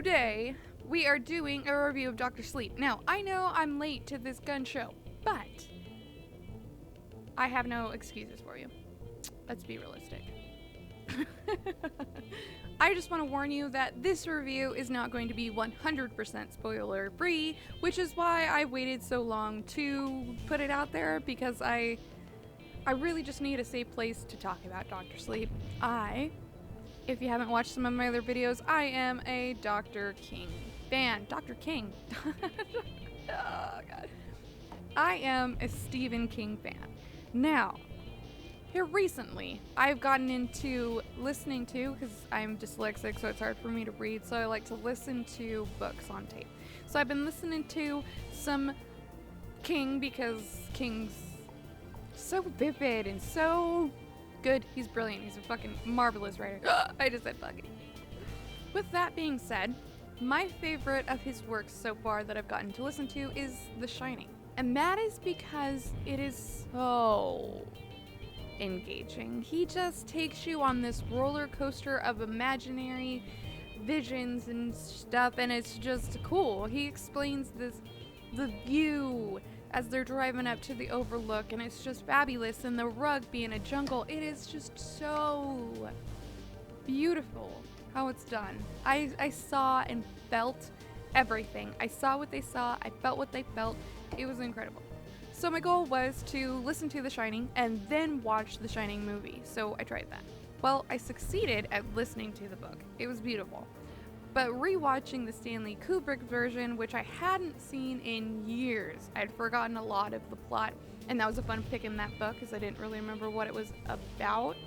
today we are doing a review of Dr. Sleep. Now, I know I'm late to this gun show, but I have no excuses for you. Let's be realistic. I just want to warn you that this review is not going to be 100% spoiler free, which is why I waited so long to put it out there, because I really just need a safe place to talk about Dr. Sleep. If you haven't watched some of my other videos, I am a Dr. King fan. Dr. King. Oh, God. I am a Stephen King fan. Now, here recently, I've gotten into listening to, because I'm dyslexic, so it's hard for me to read, so I like to listen to books on tape. So I've been listening to some King, because King's so vivid and so good. He's brilliant. He's a fucking marvelous writer. I just said fucking. With that being said, my favorite of his works so far that I've gotten to listen to is The Shining. And that is because it is so engaging. He just takes you on this roller coaster of imaginary visions and stuff, and it's just cool. He explains the view as they're driving up to the overlook, and it's just fabulous, and the rug being a jungle. It is just so beautiful how it's done. I saw and felt everything. I saw what they saw, I felt what they felt. It was incredible. So my goal was to listen to The Shining and then watch The Shining movie, so I tried that. Well, I succeeded at listening to the book. It was beautiful. But rewatching the Stanley Kubrick version, which I hadn't seen in years, I'd forgotten a lot of the plot, and that was a fun pick in that book because I didn't really remember what it was about,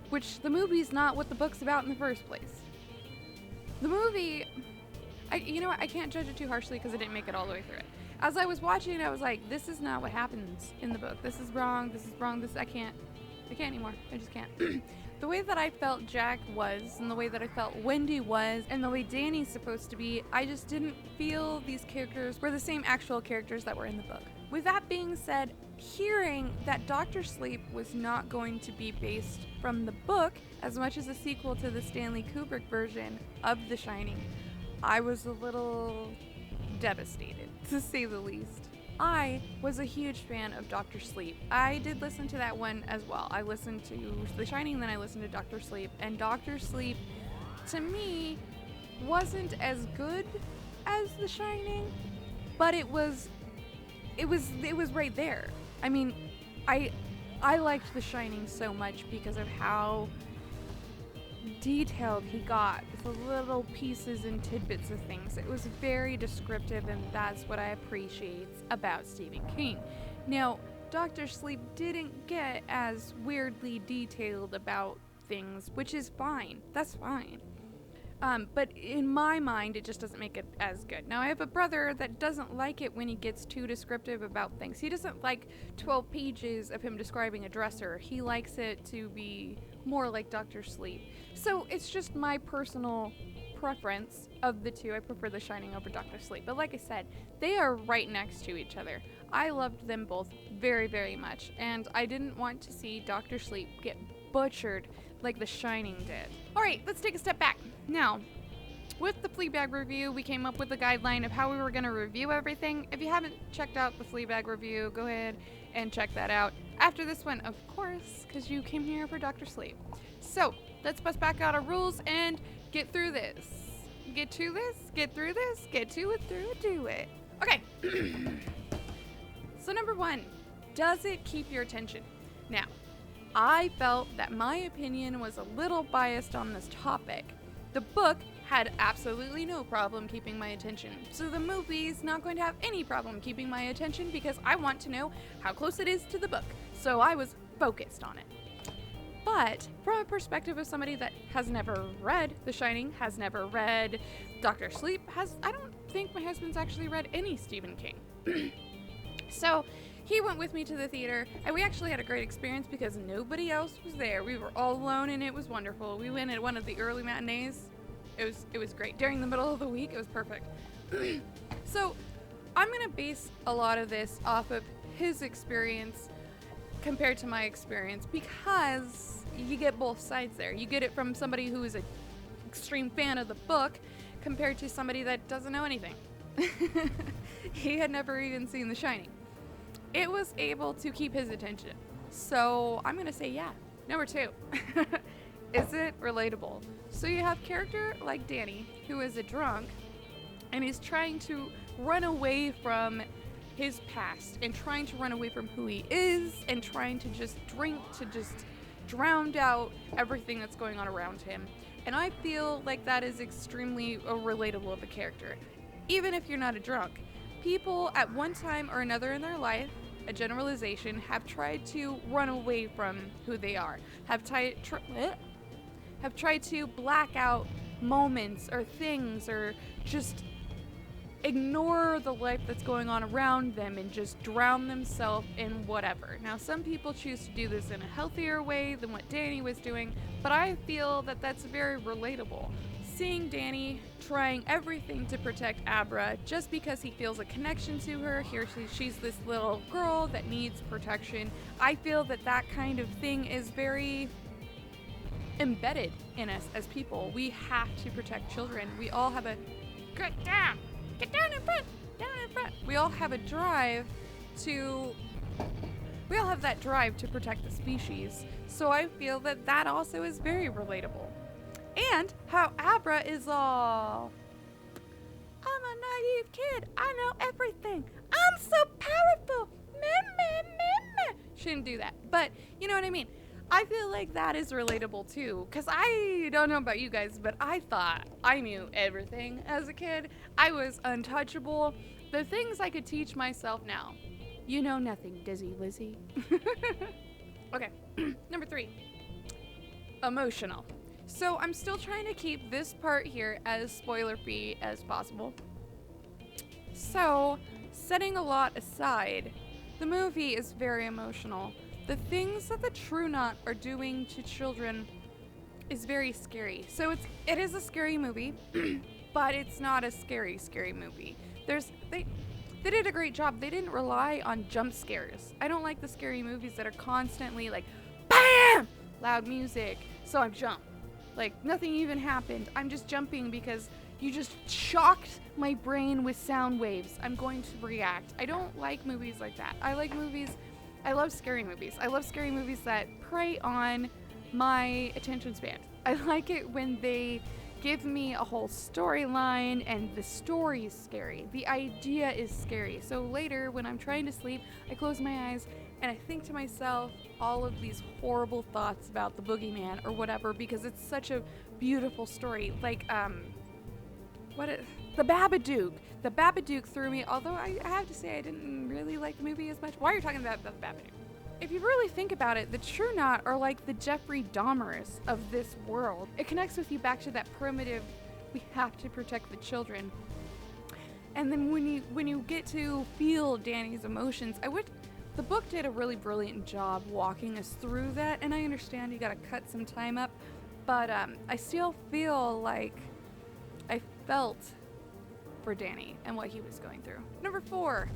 which the movie's not what the book's about in the first place. The movie, I can't judge it too harshly because I didn't make it all the way through it. As I was watching it, I was like, this is not what happens in the book. This is wrong, I can't anymore. I just can't. The way that I felt Jack was, and the way that I felt Wendy was, and the way Danny's supposed to be, I just didn't feel these characters were the same actual characters that were in the book. With that being said, hearing that Dr. Sleep was not going to be based from the book as much as a sequel to the Stanley Kubrick version of The Shining, I was a little devastated, to say the least. I was a huge fan of Dr. Sleep. I did listen to that one as well. I listened to The Shining, then I listened to Dr. Sleep, and Dr. Sleep, to me, wasn't as good as The Shining, but it was right there. I mean, I liked The Shining so much because of how detailed he got with the little pieces and tidbits of things. It was very descriptive, and that's what I appreciate about Stephen King. Now, Dr. Sleep didn't get as weirdly detailed about things, which is fine. That's fine. But in my mind, it just doesn't make it as good. Now, I have a brother that doesn't like it when he gets too descriptive about things. He doesn't like 12 pages of him describing a dresser. He likes it to be more like Dr. Sleep. So it's just my personal preference of the two. I prefer The Shining over Dr. Sleep. But like I said, they are right next to each other. I loved them both very, very much. And I didn't want to see Dr. Sleep get butchered like The Shining did. Alright, let's take a step back. Now, with the Fleabag review, we came up with a guideline of how we were going to review everything. If you haven't checked out the Fleabag review, go ahead and check that out after this one, of course, because you came here for Dr. Sleep. So, let's bust back out our rules and get through this. Get to this, get through this, get to it, through it, do it. Okay. So number 1, does it keep your attention? Now, I felt that my opinion was a little biased on this topic. The book had absolutely no problem keeping my attention, so the movie's not going to have any problem keeping my attention because I want to know how close it is to the book, so I was focused on it. But from a perspective of somebody that has never read The Shining, has never read Dr. Sleep, I don't think my husband's actually read any Stephen King. So he went with me to the theater, and we actually had a great experience because nobody else was there. We were all alone, and it was wonderful. We went at one of the early matinees. It was great. During the middle of the week, it was perfect. So I'm going to base a lot of this off of his experience compared to my experience because you get both sides there. You get it from somebody who is an extreme fan of the book compared to somebody that doesn't know anything. He had never even seen The Shining. It was able to keep his attention. So I'm going to say yeah. Number 2. Is it relatable? So you have character like Danny, who is a drunk, and he's trying to run away from his past and trying to run away from who he is and trying to just drink to just drown out everything that's going on around him. And I feel like that is extremely relatable of a character. Even if you're not a drunk, people at one time or another in their life, a generalization, have tried to run away from who they are, have tried to black out moments or things or just ignore the life that's going on around them and just drown themselves in whatever. Now, some people choose to do this in a healthier way than what Danny was doing, but I feel that that's very relatable. Seeing Danny trying everything to protect Abra just because he feels a connection to her. She's this little girl that needs protection. I feel that that kind of thing is very embedded in us as people. We have to protect children. We all have a get down in front. We all have a drive to protect the species. So I feel that that also is very relatable. And how Abra is all, I'm a naive kid. I know everything. I'm so powerful. Meh. Shouldn't do that. But you know what I mean. I feel like that is relatable too, because I don't know about you guys, but I thought I knew everything as a kid. I was untouchable. The things I could teach myself now. You know nothing, Dizzy Lizzie. Okay, number 3. Emotional. So I'm still trying to keep this part here as spoiler-free as possible. So, setting a lot aside, the movie is very emotional. The things that the True Knot are doing to children is very scary. So it is a scary movie, but it's not a scary movie. They did a great job. They didn't rely on jump scares. I don't like the scary movies that are constantly like, BAM! Loud music, so I jump. Like nothing even happened. I'm just jumping because you just shocked my brain with sound waves. I'm going to react. I don't like movies like that. I love scary movies. I love scary movies that prey on my attention span. I like it when they give me a whole storyline and the story is scary. The idea is scary. So later when I'm trying to sleep, I close my eyes and I think to myself all of these horrible thoughts about the boogeyman or whatever because it's such a beautiful story. Like, The Babadook. The Babadook threw me, although I have to say I didn't really like the movie as much. Why are you talking about the Babadook? If you really think about it, the True Knot are like the Jeffrey Dahmers of this world. It connects with you back to that primitive, we have to protect the children. And then when you get to feel Danny's emotions, the book did a really brilliant job walking us through that, and I understand you gotta cut some time up, but I still feel like I felt for Danny and what he was going through. Number 4,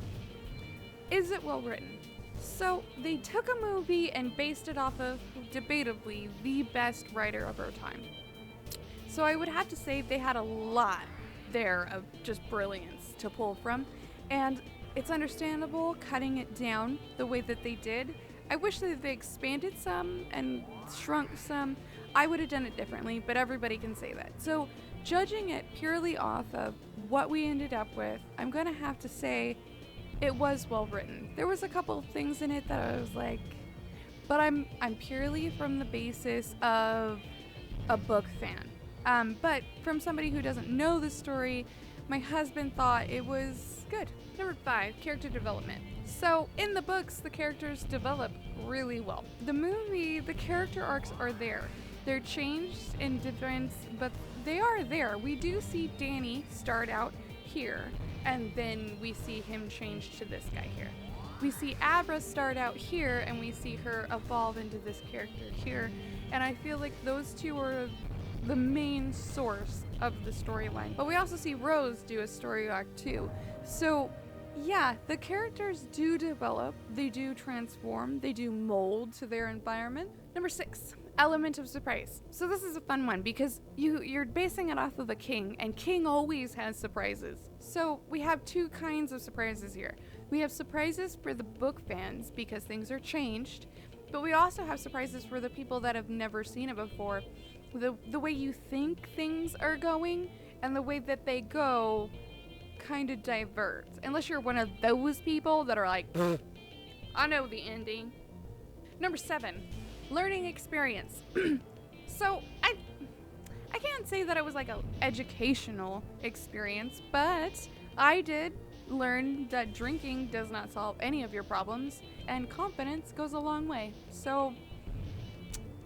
is it well written? So they took a movie and based it off of, debatably, the best writer of our time. So I would have to say they had a lot there of just brilliance to pull from, and it's understandable cutting it down the way that they did. I wish that they expanded some and shrunk some. I would have done it differently, but everybody can say that. So judging it purely off of what we ended up with, I'm gonna have to say it was well written. There was a couple of things in it that I was like, but I'm purely from the basis of a book fan. But from somebody who doesn't know the story, my husband thought it was good. Number 5, character development. So in the books, the characters develop really well. The movie, the character arcs are there. They're changed in difference, but they are there. We do see Danny start out here, and then we see him change to this guy here. We see Abra start out here, and we see her evolve into this character here. And I feel like those two are the main source of the storyline. But we also see Rose do a story arc too. So yeah, the characters do develop, they do transform, they do mold to their environment. Number 6, element of surprise. So this is a fun one because you're basing it off of a king, and king always has surprises. So we have two kinds of surprises here. We have surprises for the book fans because things are changed, but we also have surprises for the people that have never seen it before. The way you think things are going and the way that they go kind of diverts. Unless you're one of those people that are like, I know the ending. Number 7, learning experience. So I can't say that it was like an educational experience, but I did learn that drinking does not solve any of your problems, and confidence goes a long way. So,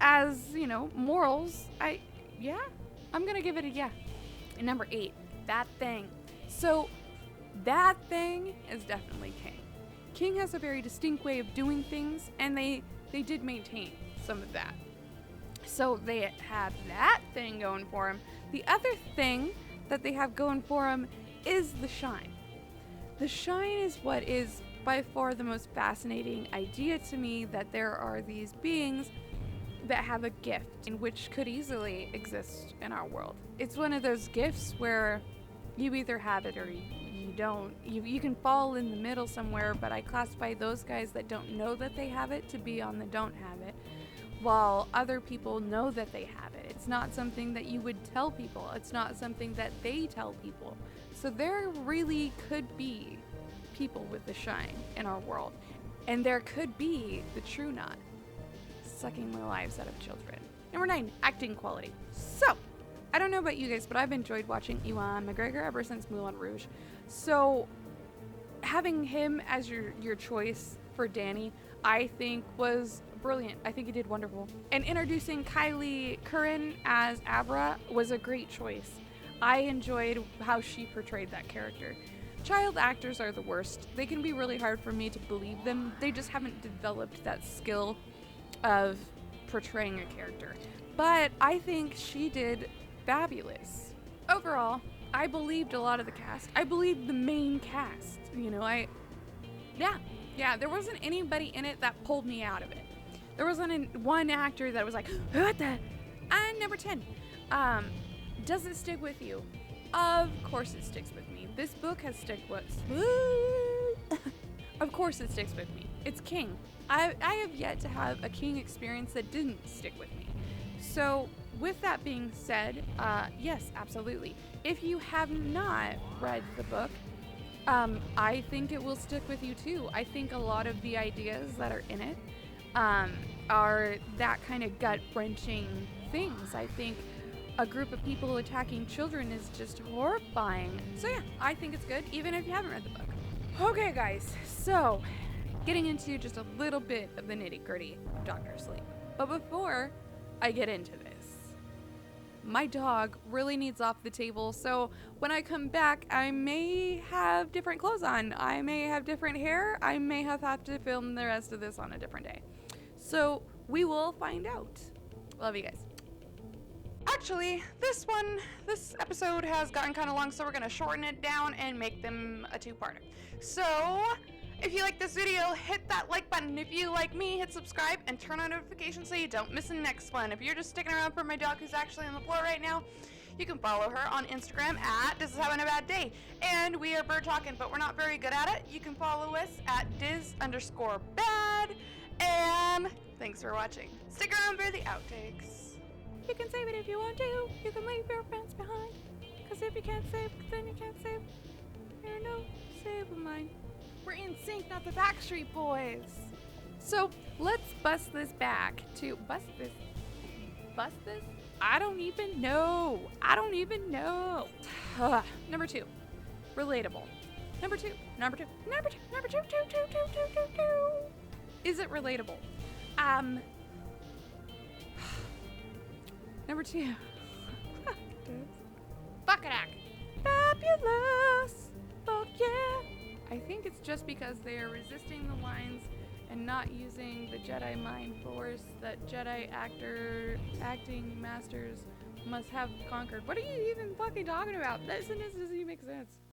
as you know, morals, I'm gonna give it a yeah. And number 8, that thing. So, that thing is definitely King. King has a very distinct way of doing things, and they did maintain some of that. So they had that thing going for him. The other thing that they have going for him is the shine. The shine is what is by far the most fascinating idea to me, that there are these beings that have a gift in which could easily exist in our world. It's one of those gifts where you either have it or you don't. You can fall in the middle somewhere, but I classify those guys that don't know that they have it to be on the don't have it, while other people know that they have it. It's not something that you would tell people. It's not something that they tell people. So there really could be people with the shine in our world. And there could be the True Knot, sucking the lives out of children. Number 9, acting quality. So, I don't know about you guys, but I've enjoyed watching Ewan McGregor ever since Moulin Rouge. So, having him as your choice for Danny, I think was brilliant. I think he did wonderful. And introducing Kylie Curran as Abra was a great choice. I enjoyed how she portrayed that character. Child actors are the worst. They can be really hard for me to believe them. They just haven't developed that skill of portraying a character. But I think she did fabulous. Overall, I believed a lot of the cast. I believed the main cast. There wasn't anybody in it that pulled me out of it. There wasn't one actor that was like, what the? And number 10, does it stick with you? Of course it sticks with me. This book has Of course it sticks with me. It's King. I have yet to have a King experience that didn't stick with me. So with that being said, yes, absolutely. If you have not read the book, I think it will stick with you too. I think a lot of the ideas that are in it are that kind of gut-wrenching things. I think a group of people attacking children is just horrifying. So yeah, I think it's good, even if you haven't read the book. Okay, guys, so getting into just a little bit of the nitty-gritty of Dr. Sleep. But before I get into this, my dog really needs off the table, so when I come back, I may have different clothes on. I may have different hair. I may have to film the rest of this on a different day. So we will find out. Love you guys. Actually, this episode has gotten kind of long, so we're going to shorten it down and make them a 2-parter. So, if you like this video, hit that like button. If you like me, hit subscribe and turn on notifications so you don't miss the next one. If you're just sticking around for my dog who's actually on the floor right now, you can follow her on Instagram at Diz is having a bad day. And we are bird talking, but we're not very good at it. You can follow us at Diz_bad. And thanks for watching. Stick around for the outtakes. You can save it if you want to. You can leave your friends behind. Cause if you can't save, then you can't save. You're no save of mine. We're in sync, not the Backstreet Boys. So let's bust this back to bust this. I don't even know. Number 2, relatable. Number two. Is it relatable? Number 2. Buckadak. Fabulous. Fuck yeah. I think it's just because they are resisting the lines and not using the Jedi mind force that Jedi acting masters must have conquered. What are you even fucking talking about? This doesn't even make sense.